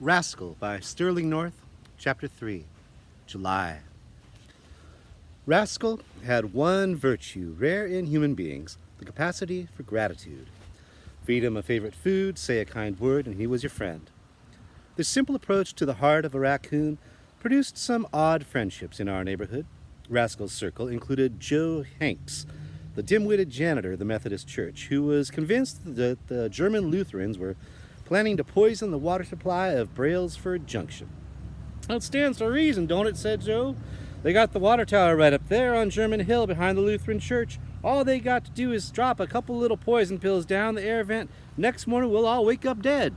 Rascal by Sterling North, Chapter 3, July. Rascal had one virtue rare in human beings, the capacity for gratitude. Feed him a favorite food, say a kind word, and he was your friend. This simple approach to the heart of a raccoon produced some odd friendships in our neighborhood. Rascal's circle included Joe Hanks, the dim-witted janitor of the Methodist Church, who was convinced that the German Lutherans were planning to poison the water supply of Brailsford Junction. "Well, it stands to reason, don't it?" said Joe. "They got the water tower right up there on German Hill behind the Lutheran Church. All they got to do is drop a couple little poison pills down the air vent. Next morning we'll all wake up dead."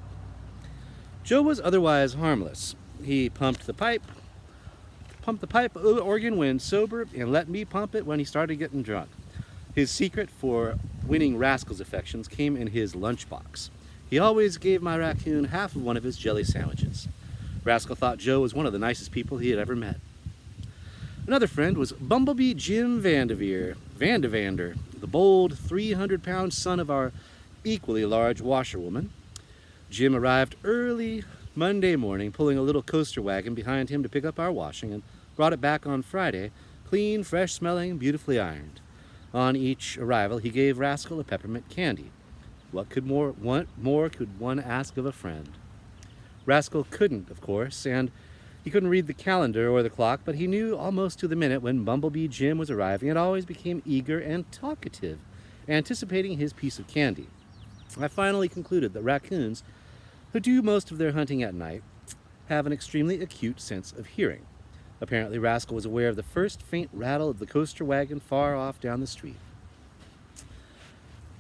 Joe was otherwise harmless. He pumped the pipe organ when sober, and let me pump it when he started getting drunk. His secret for winning Rascal's affections came in his lunchbox. He always gave my raccoon half of one of his jelly sandwiches. Rascal thought Joe was one of the nicest people he had ever met. Another friend was Bumblebee Jim Vandevander, the bold 300-pound son of our equally large washerwoman. Jim arrived early Monday morning, pulling a little coaster wagon behind him to pick up our washing, and brought it back on Friday, clean, fresh-smelling, beautifully ironed. On each arrival, he gave Rascal a peppermint candy. What more could one ask of a friend? Rascal couldn't, of course, and he couldn't read the calendar or the clock, but he knew almost to the minute when Bumblebee Jim was arriving and always became eager and talkative, anticipating his piece of candy. I finally concluded that raccoons, who do most of their hunting at night, have an extremely acute sense of hearing. Apparently, Rascal was aware of the first faint rattle of the coaster wagon far off down the street.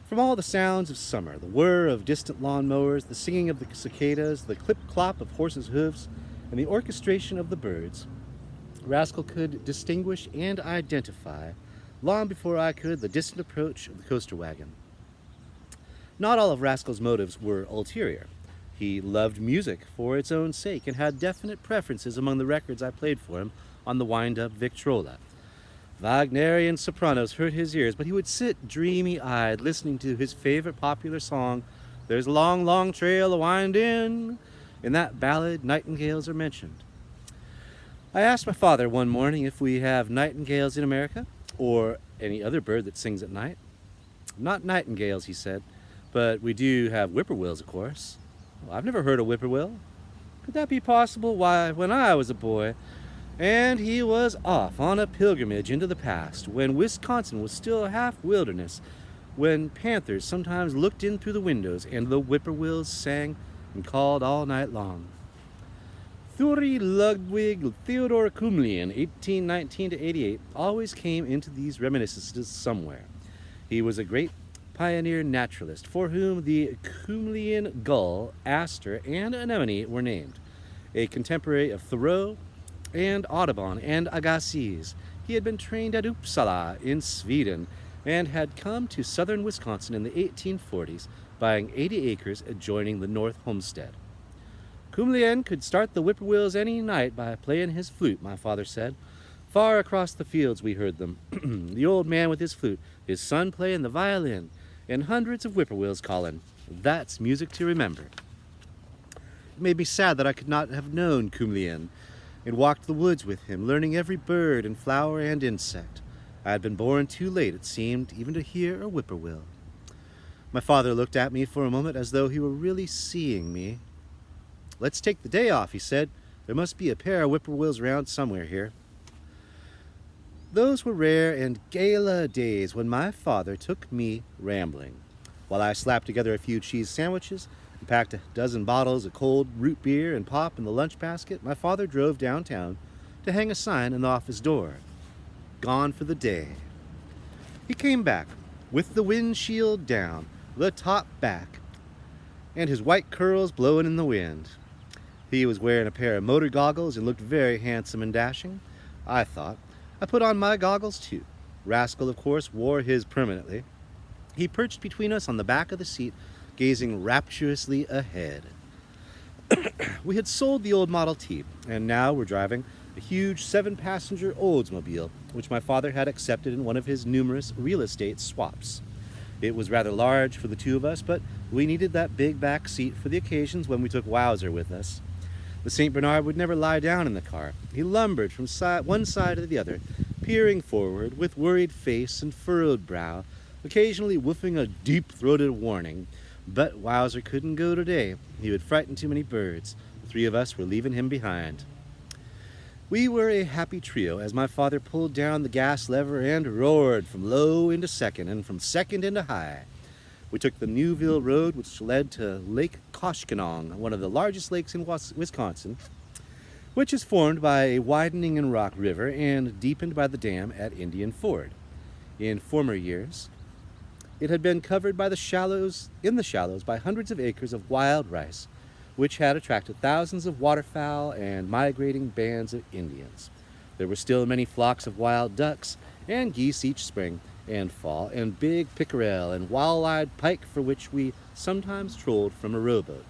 From all the sounds of summer, the whir of distant lawn mowers, the singing of the cicadas, the clip-clop of horses' hoofs, and the orchestration of the birds, Rascal could distinguish and identify, long before I could, the distant approach of the coaster wagon. Not all of Rascal's motives were ulterior. He loved music for its own sake and had definite preferences among the records I played for him on the wind-up Victrola. Wagnerian sopranos hurt his ears, but he would sit dreamy-eyed listening to his favorite popular song, "There's a long, long trail a-windin'." In that ballad, nightingales are mentioned. I asked my father one morning if we have nightingales in America, or any other bird that sings at night. "Not nightingales," he said, "but we do have whippoorwills, of course." "Well, I've never heard a whippoorwill." "Could that be possible? Why, when I was a boy..." And he was off on a pilgrimage into the past, when Wisconsin was still half wilderness, when panthers sometimes looked in through the windows and the whippoorwills sang and called all night long. Thury Ludwig Theodor Kumlian, 1819 to 88, always came into these reminiscences somewhere. He was a great pioneer naturalist for whom the Kumlian gull, aster, and anemone were named. A contemporary of Thoreau and Audubon and Agassiz, he had been trained at Uppsala in Sweden and had come to southern Wisconsin in the 1840s, buying 80 acres adjoining the North Homestead. Kumlian could start the whippoorwills any night by playing his flute, my father said. Far across the fields we heard them, the old man with his flute, his son playing the violin, and hundreds of whippoorwills calling. That's music to remember. It made me sad that I could not have known Kumlian and walked the woods with him, learning every bird and flower and insect. I had been born too late, it seemed, even to hear a whippoorwill. My father looked at me for a moment as though he were really seeing me. "Let's take the day off," he said. "There must be a pair of whippoorwills around somewhere here." Those were rare and gala days when my father took me rambling. While I slapped together a few cheese sandwiches and packed a dozen bottles of cold root beer and pop in the lunch basket, my father drove downtown to hang a sign in the office door. "Gone for the day." He came back with the windshield down, the top back, and his white curls blowing in the wind. He was wearing a pair of motor goggles and looked very handsome and dashing, I thought. I put on my goggles too. Rascal, of course, wore his permanently. He perched between us on the back of the seat, gazing rapturously ahead. We had sold the old Model T, and now were driving a huge 7-passenger Oldsmobile, which my father had accepted in one of his numerous real estate swaps. It was rather large for the two of us, but we needed that big back seat for the occasions when we took Wowzer with us. The St. Bernard would never lie down in the car. He lumbered from one side to the other, peering forward with worried face and furrowed brow, occasionally woofing a deep-throated warning. But Wowzer couldn't go today. He would frighten too many birds. The three of us were leaving him behind. We were a happy trio as my father pulled down the gas lever and roared from low into second and from second into high. We took the Newville Road, which led to Lake Koshkonong, one of the largest lakes in Wisconsin, which is formed by a widening and rock river and deepened by the dam at Indian Ford. In former years, it had been covered by the shallows by hundreds of acres of wild rice, which had attracted thousands of waterfowl and migrating bands of Indians. There were still many flocks of wild ducks and geese each spring and fall, and big pickerel and wall-eyed pike for which we sometimes trolled from a rowboat.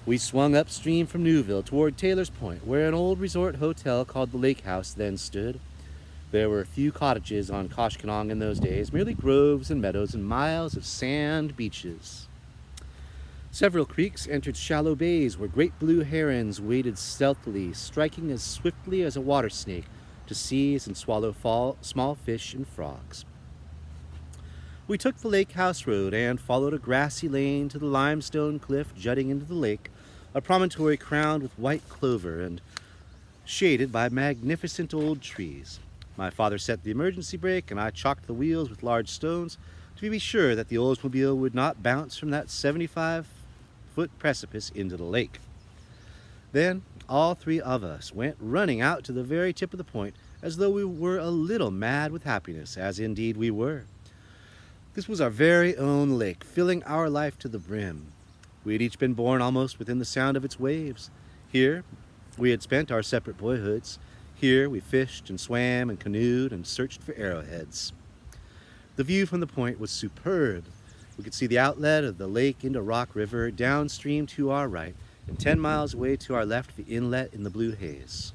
We swung upstream from Newville toward Taylor's Point, where an old resort hotel called the Lake House then stood. There were few cottages on Koshkonong in those days, merely groves and meadows and miles of sand beaches. Several creeks entered shallow bays where great blue herons waded stealthily, striking as swiftly as a water snake to seize and swallow small fish and frogs. We took the Lake House Road and followed a grassy lane to the limestone cliff jutting into the lake, a promontory crowned with white clover and shaded by magnificent old trees. My father set the emergency brake, and I chalked the wheels with large stones to be sure that the Oldsmobile would not bounce from that 75-foot precipice into the lake. Then all three of us went running out to the very tip of the point as though we were a little mad with happiness, as indeed we were. This was our very own lake, filling our life to the brim. We had each been born almost within the sound of its waves. Here we had spent our separate boyhoods. Here we fished and swam and canoed and searched for arrowheads. The view from the point was superb. We could see the outlet of the lake into Rock River downstream to our right, and 10 miles away to our left the inlet in the blue haze.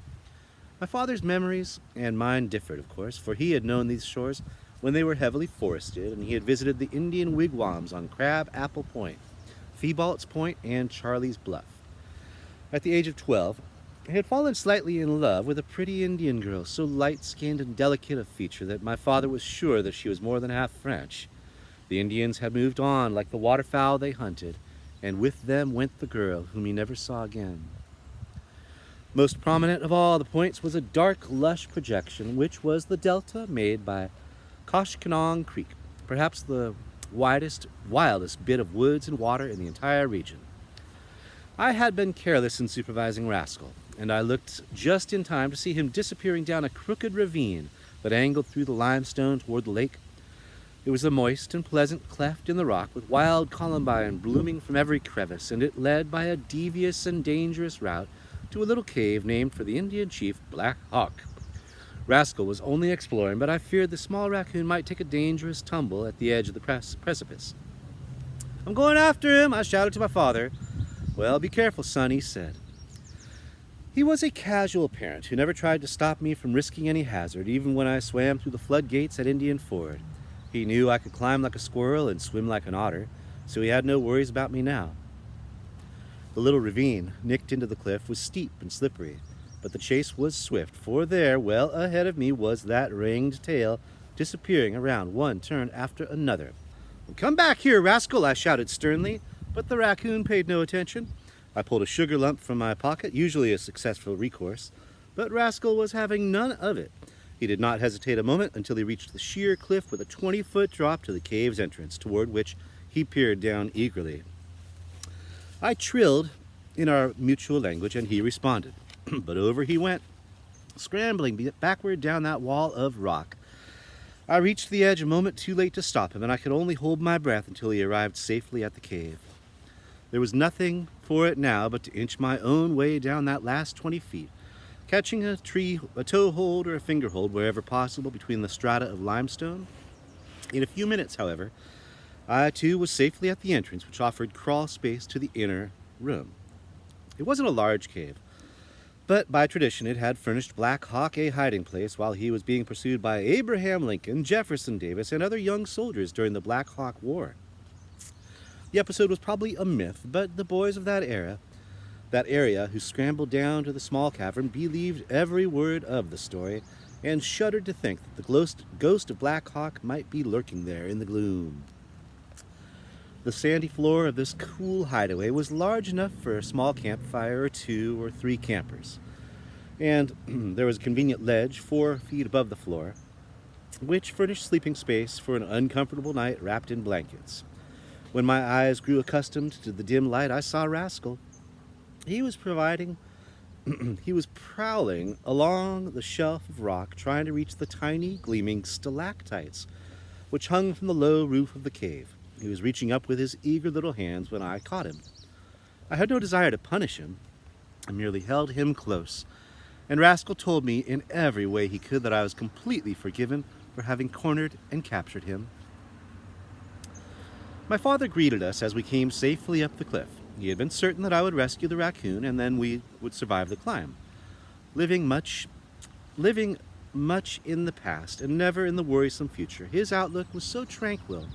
My father's memories and mine differed, of course, for he had known these shores when they were heavily forested, and he had visited the Indian wigwams on Crab Apple Point, Theobald's Point, and Charlie's Bluff. At the age of 12, I had fallen slightly in love with a pretty Indian girl, so light-skinned and delicate of feature that my father was sure that she was more than half French. The Indians had moved on like the waterfowl they hunted, and with them went the girl, whom he never saw again. Most prominent of all the points was a dark, lush projection, which was the delta made by Koshkonong Creek, perhaps the wildest bit of woods and water in the entire region. I had been careless in supervising Rascal, and I looked just in time to see him disappearing down a crooked ravine that angled through the limestone toward the lake. It was a moist and pleasant cleft in the rock with wild columbine blooming from every crevice, and it led by a devious and dangerous route to a little cave named for the Indian chief Black Hawk. Rascal was only exploring, but I feared the small raccoon might take a dangerous tumble at the edge of the precipice. "I'm going after him," I shouted to my father. "Well, be careful, son," he said. He was a casual parent who never tried to stop me from risking any hazard, even when I swam through the floodgates at Indian Ford. He knew I could climb like a squirrel and swim like an otter, so he had no worries about me now. The little ravine, nicked into the cliff, was steep and slippery, but the chase was swift, for there, well ahead of me, was that ringed tail, disappearing around one turn after another. "Come back here, Rascal," I shouted sternly, but the raccoon paid no attention. I pulled a sugar lump from my pocket, usually a successful recourse, but Rascal was having none of it. He did not hesitate a moment until he reached the sheer cliff with a 20-foot drop to the cave's entrance, toward which he peered down eagerly. I trilled in our mutual language, and he responded. But over he went, scrambling backward down that wall of rock. I reached the edge a moment too late to stop him, and I could only hold my breath until he arrived safely at the cave. There was nothing for it now but to inch my own way down that last 20 feet, catching a toe hold or a finger hold wherever possible between the strata of limestone. In a few minutes, however, I too was safely at the entrance, which offered crawl space to the inner room. It wasn't a large cave, but by tradition it had furnished Black Hawk a hiding place while he was being pursued by Abraham Lincoln, Jefferson Davis, and other young soldiers during the Black Hawk War. The episode was probably a myth, but the boys of that That area, who scrambled down to the small cavern, believed every word of the story, and shuddered to think that the ghost of Black Hawk might be lurking there in the gloom. The sandy floor of this cool hideaway was large enough for a small campfire or 2 or 3 campers, and there was a convenient ledge 4 feet above the floor, which furnished sleeping space for an uncomfortable night wrapped in blankets. When my eyes grew accustomed to the dim light, I saw Rascal. He was prowling along the shelf of rock, trying to reach the tiny, gleaming stalactites which hung from the low roof of the cave. He was reaching up with his eager little hands when I caught him. I had no desire to punish him. I merely held him close, and Rascal told me in every way he could that I was completely forgiven for having cornered and captured him. My father greeted us as we came safely up the cliff. He had been certain that I would rescue the raccoon, and then we would survive the climb. Living much in the past and never in the worrisome future, his outlook was so tranquil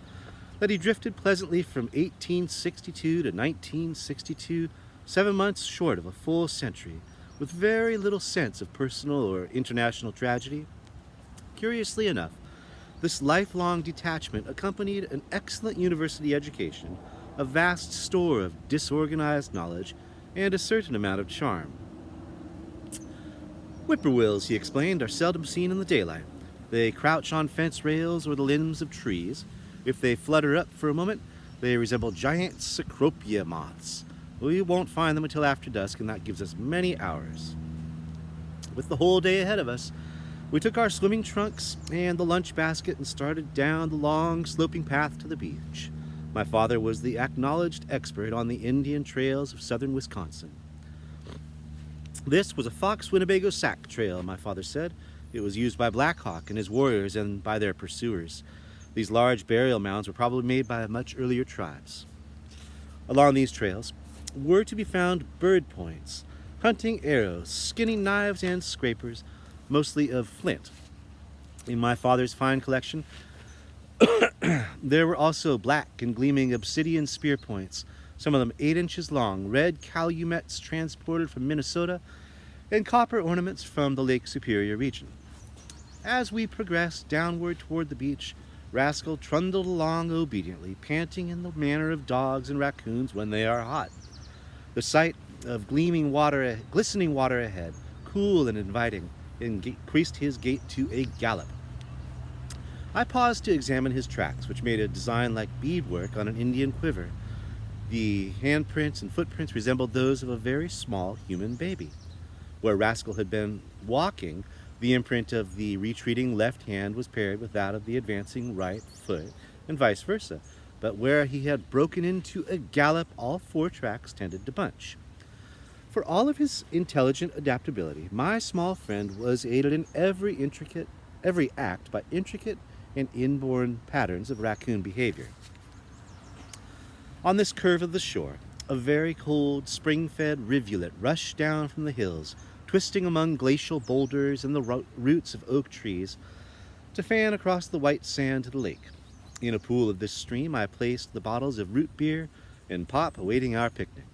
that he drifted pleasantly from 1862 to 1962, 7 months short of a full century, with very little sense of personal or international tragedy. Curiously enough, this lifelong detachment accompanied an excellent university education, a vast store of disorganized knowledge, and a certain amount of charm. Whippoorwills, he explained, are seldom seen in the daylight. They crouch on fence rails or the limbs of trees. If they flutter up for a moment, they resemble giant cecropia moths. We won't find them until after dusk, and that gives us many hours. With the whole day ahead of us, we took our swimming trunks and the lunch basket and started down the long, sloping path to the beach. My father was the acknowledged expert on the Indian trails of southern Wisconsin. This was a Fox Winnebago Sac trail, my father said. It was used by Black Hawk and his warriors and by their pursuers. These large burial mounds were probably made by much earlier tribes. Along these trails were to be found bird points, hunting arrows, skinning knives, and scrapers, mostly of flint. In my father's fine collection, there were also black and gleaming obsidian spear points, some of them 8 inches long, red calumets transported from Minnesota, and copper ornaments from the Lake Superior region. As we progressed downward toward the beach, Rascal trundled along obediently, panting in the manner of dogs and raccoons when they are hot. The sight of glistening water ahead, cool and inviting, increased his gait to a gallop. I paused to examine his tracks, which made a design like beadwork on an Indian quiver. The handprints and footprints resembled those of a very small human baby. Where Rascal had been walking, the imprint of the retreating left hand was paired with that of the advancing right foot, and vice versa. But where he had broken into a gallop, all 4 tracks tended to bunch. For all of his intelligent adaptability, my small friend was aided in every act by intricate and inborn patterns of raccoon behavior. On this curve of the shore, a very cold, spring-fed rivulet rushed down from the hills, twisting among glacial boulders and the roots of oak trees to fan across the white sand to the lake. In a pool of this stream, I placed the bottles of root beer and pop awaiting our picnic.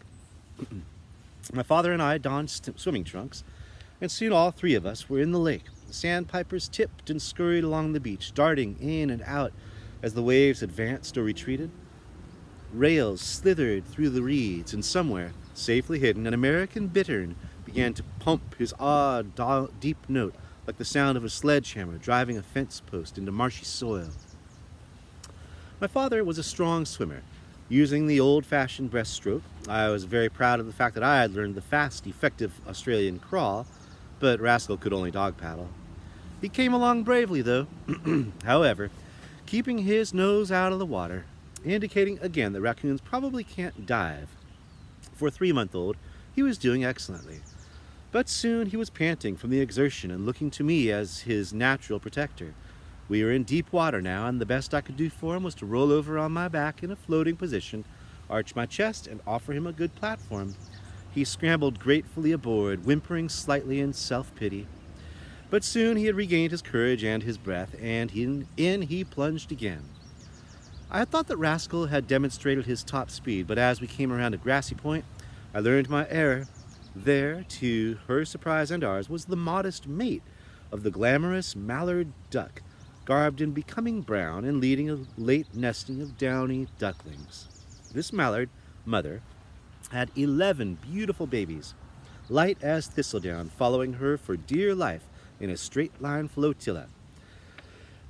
My father and I donned swimming trunks, and soon all 3 of us were in the lake. The sandpipers tipped and scurried along the beach, darting in and out as the waves advanced or retreated. Rails slithered through the reeds, and somewhere, safely hidden, an American bittern began to pump his odd, deep note like the sound of a sledgehammer driving a fence post into marshy soil. My father was a strong swimmer, using the old-fashioned breaststroke. I was very proud of the fact that I had learned the fast, effective Australian crawl, but Rascal could only dog paddle. He came along bravely, though, however, keeping his nose out of the water, indicating again that raccoons probably can't dive. For a 3-month-old, he was doing excellently. But soon he was panting from the exertion and looking to me as his natural protector. We were in deep water now, and the best I could do for him was to roll over on my back in a floating position, arch my chest, and offer him a good platform. He scrambled gratefully aboard, whimpering slightly in self-pity. But soon he had regained his courage and his breath, and in he plunged again. I had thought that Rascal had demonstrated his top speed, but as we came around a grassy point, I learned my error. There, to her surprise and ours, was the modest mate of the glamorous mallard duck, garbed in becoming brown and leading a late nesting of downy ducklings. This mallard mother had 11 beautiful babies, light as thistledown, following her for dear life in a straight line flotilla.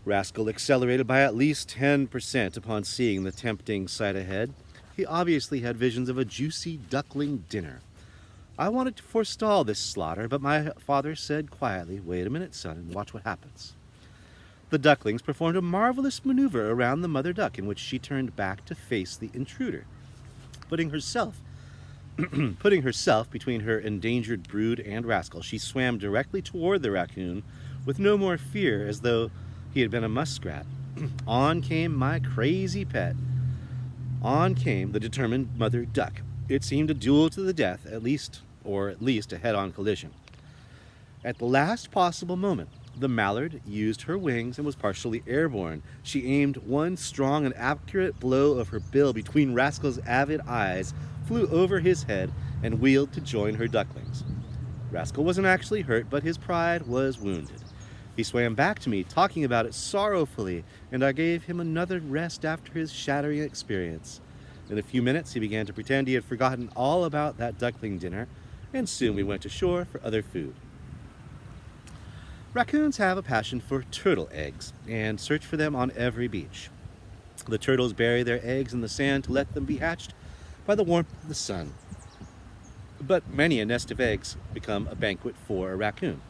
Rascal accelerated by at least 10% upon seeing the tempting sight ahead. He obviously had visions of a juicy duckling dinner. I wanted to forestall this slaughter, but my father said quietly, "Wait a minute, son, and watch what happens." The ducklings performed a marvelous maneuver around the mother duck in which she turned back to face the intruder. Putting herself between her endangered brood and Rascal, she swam directly toward the raccoon with no more fear, as though he had been a muskrat. On came my crazy pet. On came the determined mother duck. It seemed a duel to the death, at least a head-on collision. At the last possible moment, the mallard used her wings and was partially airborne. She aimed one strong and accurate blow of her bill between Rascal's avid eyes, flew over his head, and wheeled to join her ducklings. Rascal wasn't actually hurt, but his pride was wounded. He swam back to me, talking about it sorrowfully, and I gave him another rest after his shattering experience. In a few minutes, he began to pretend he had forgotten all about that duckling dinner, and soon we went ashore for other food. Raccoons have a passion for turtle eggs and search for them on every beach. The turtles bury their eggs in the sand to let them be hatched by the warmth of the sun. But many a nest of eggs become a banquet for a raccoon.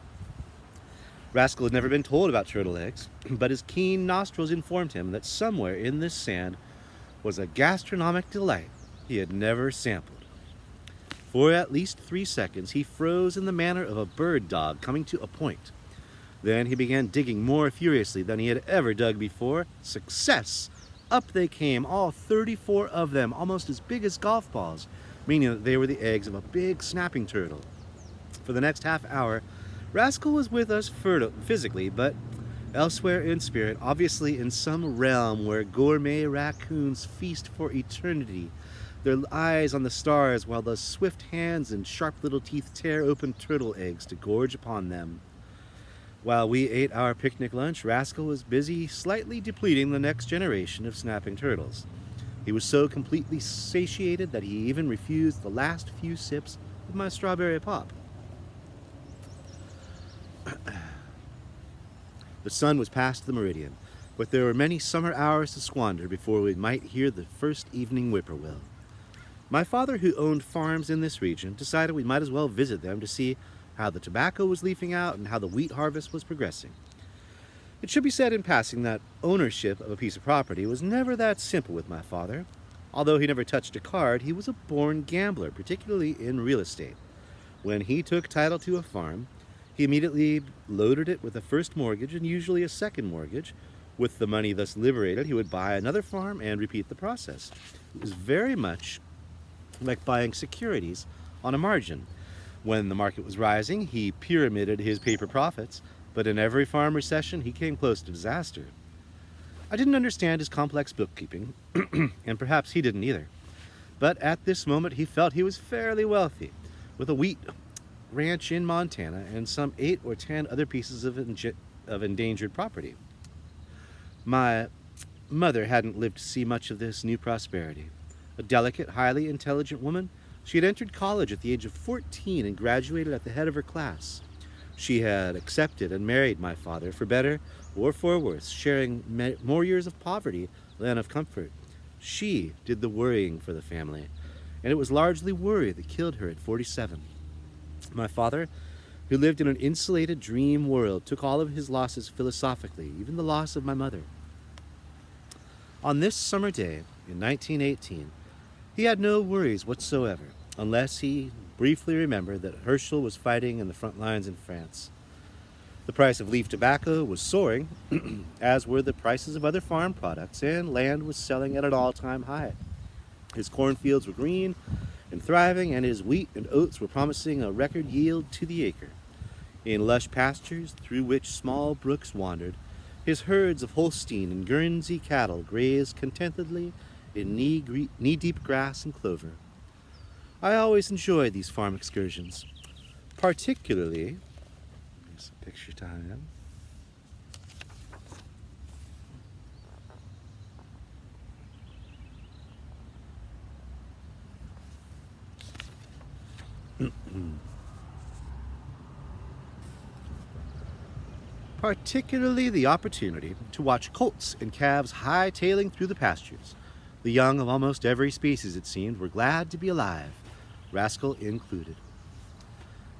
Rascal had never been told about turtle eggs, but his keen nostrils informed him that somewhere in this sand was a gastronomic delight he had never sampled. For at least 3 seconds, he froze in the manner of a bird dog coming to a point. Then he began digging more furiously than he had ever dug before. Success! Up they came, all 34 of them, almost as big as golf balls, meaning that they were the eggs of a big snapping turtle. For the next half hour, Rascal was with us physically, but elsewhere in spirit, obviously in some realm where gourmet raccoons feast for eternity, their eyes on the stars while the swift hands and sharp little teeth tear open turtle eggs to gorge upon them. While we ate our picnic lunch, Rascal was busy slightly depleting the next generation of snapping turtles. He was so completely satiated that he even refused the last few sips of my strawberry pop. The sun was past the meridian, but there were many summer hours to squander before we might hear the first evening whippoorwill. My father, who owned farms in this region, decided we might as well visit them to see how the tobacco was leafing out and how the wheat harvest was progressing. It should be said in passing that ownership of a piece of property was never that simple with my father. Although he never touched a card, he was a born gambler, particularly in real estate. When he took title to a farm, he immediately loaded it with a first mortgage and usually a second mortgage. With the money thus liberated, he would buy another farm and repeat the process. It was very much like buying securities on a margin. When the market was rising, he pyramided his paper profits, but in every farm recession, he came close to disaster. I didn't understand his complex bookkeeping, and perhaps he didn't either. But at this moment, he felt he was fairly wealthy, with a wheat ranch in Montana and some 8 or 10 other pieces of endangered property. My mother hadn't lived to see much of this new prosperity. A delicate, highly intelligent woman, she had entered college at the age of 14 and graduated at the head of her class. She had accepted and married my father, for better or for worse, sharing more years of poverty than of comfort. She did the worrying for the family, and it was largely worry that killed her at 47. My father, who lived in an insulated dream world, took all of his losses philosophically, even the loss of my mother. On this summer day in 1918, he had no worries whatsoever, unless he briefly remembered that Herschel was fighting in the front lines in France. The price of leaf tobacco was soaring, as were the prices of other farm products, and land was selling at an all-time high. His cornfields were green and thriving, and his wheat and oats were promising a record yield to the acre. In lush pastures through which small brooks wandered, his herds of Holstein and Guernsey cattle grazed contentedly in knee-deep grass and clover. I always enjoy these farm excursions, particularly. Here's some picture time. Particularly the opportunity to watch colts and calves high-tailing through the pastures. The young of almost every species, it seemed, were glad to be alive, Rascal included.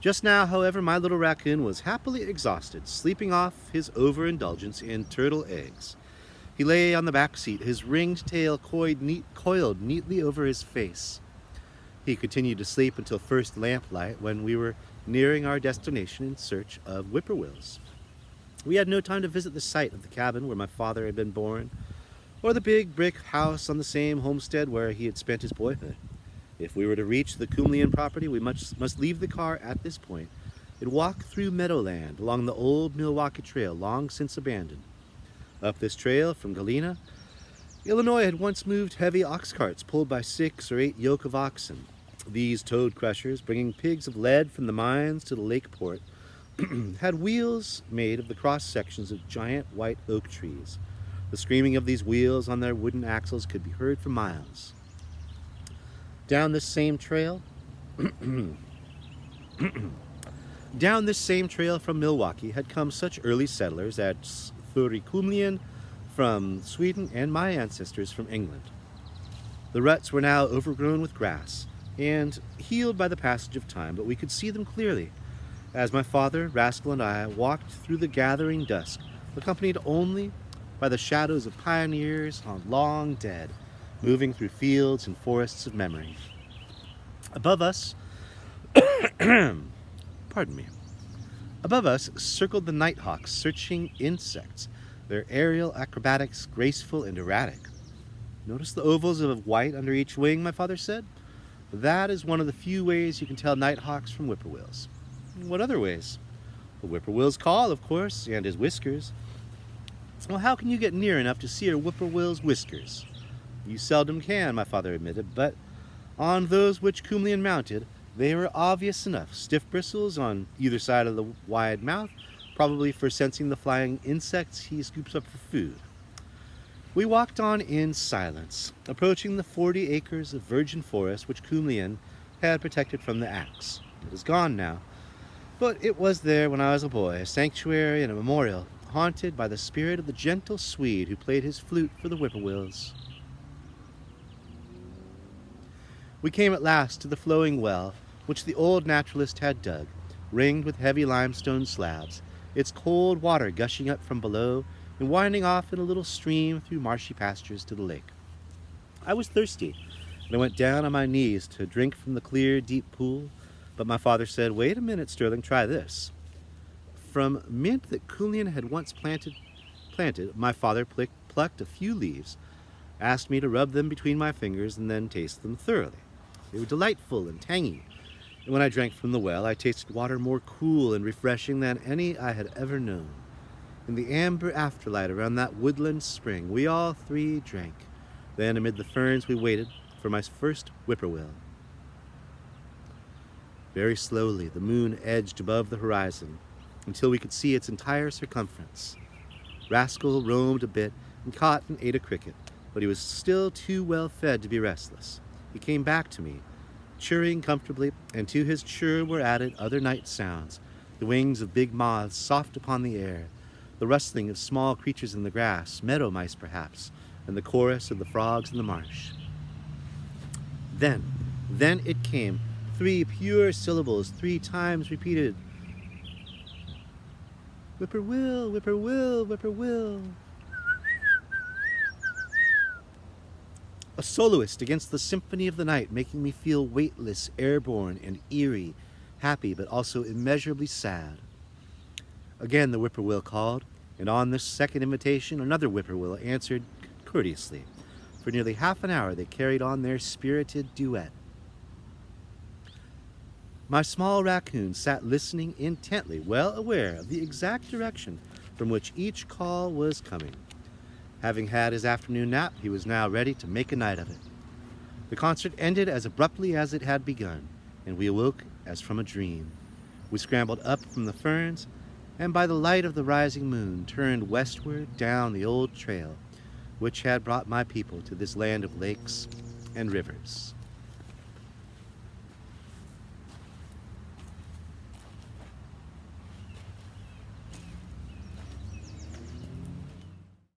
Just now, however, my little raccoon was happily exhausted, sleeping off his overindulgence in turtle eggs. He lay on the back seat, his ringed tail coiled neatly over his face. He continued to sleep until first lamplight, when we were nearing our destination in search of whippoorwills. We had no time to visit the site of the cabin where my father had been born, or the big brick house on the same homestead where he had spent his boyhood. If we were to reach the Kumlian property, we must leave the car at this point and walk through meadowland along the old Milwaukee Trail, long since abandoned. Up this trail from Galena, Illinois had once moved heavy ox carts pulled by 6 or 8 yoke of oxen. These toad crushers, bringing pigs of lead from the mines to the lake port, had wheels made of the cross sections of giant white oak trees. The screaming of these wheels on their wooden axles could be heard for miles. Down this same trail from Milwaukee had come such early settlers as Thuri Kumlian from Sweden and my ancestors from England. The ruts were now overgrown with grass and healed by the passage of time, but we could see them clearly as my father, Rascal, and I walked through the gathering dusk, accompanied only by the shadows of pioneers long dead, moving through fields and forests of memory. Above us, above us circled the nighthawks, searching insects, their aerial acrobatics graceful and erratic. Notice the ovals of white under each wing, my father said. That is one of the few ways you can tell nighthawks from whippoorwills. What other ways? The whippoorwill's call, of course, and his whiskers. Well, how can you get near enough to see a whippoorwill's whiskers? You seldom can, my father admitted, but on those which Kumlian mounted, they were obvious enough. Stiff bristles on either side of the wide mouth, probably for sensing the flying insects he scoops up for food. We walked on in silence, approaching the 40 acres of virgin forest which Kumlian had protected from the axe. It is gone now, but it was there when I was a boy, a sanctuary and a memorial, haunted by the spirit of the gentle Swede who played his flute for the whippoorwills. We came at last to the flowing well, which the old naturalist had dug, ringed with heavy limestone slabs, its cold water gushing up from below and winding off in a little stream through marshy pastures to the lake. I was thirsty, and I went down on my knees to drink from the clear, deep pool, but my father said, "Wait a minute, Sterling, try this." From mint that Kumlian had once planted, my father plucked a few leaves, asked me to rub them between my fingers, and then taste them thoroughly. They were delightful and tangy, and when I drank from the well, I tasted water more cool and refreshing than any I had ever known. In the amber afterlight around that woodland spring, we all three drank. Then, amid the ferns, we waited for my first whippoorwill. Very slowly, the moon edged above the horizon until we could see its entire circumference. Rascal roamed a bit and caught and ate a cricket, but he was still too well fed to be restless. He came back to me, chirring comfortably, and to his chirr were added other night sounds, the wings of big moths soft upon the air, the rustling of small creatures in the grass, meadow mice perhaps, and the chorus of the frogs in the marsh. Then it came, 3 pure syllables, 3 times repeated. Whippoorwill, whippoorwill, whippoorwill. A soloist against the symphony of the night, making me feel weightless, airborne, and eerie, happy, but also immeasurably sad. Again the whippoorwill called, and on this second invitation another whippoorwill answered courteously. For nearly half an hour they carried on their spirited duet. My small raccoon sat listening intently, well aware of the exact direction from which each call was coming. Having had his afternoon nap, he was now ready to make a night of it. The concert ended as abruptly as it had begun, and we awoke as from a dream. We scrambled up from the ferns, and by the light of the rising moon turned westward down the old trail which had brought my people to this land of lakes and rivers.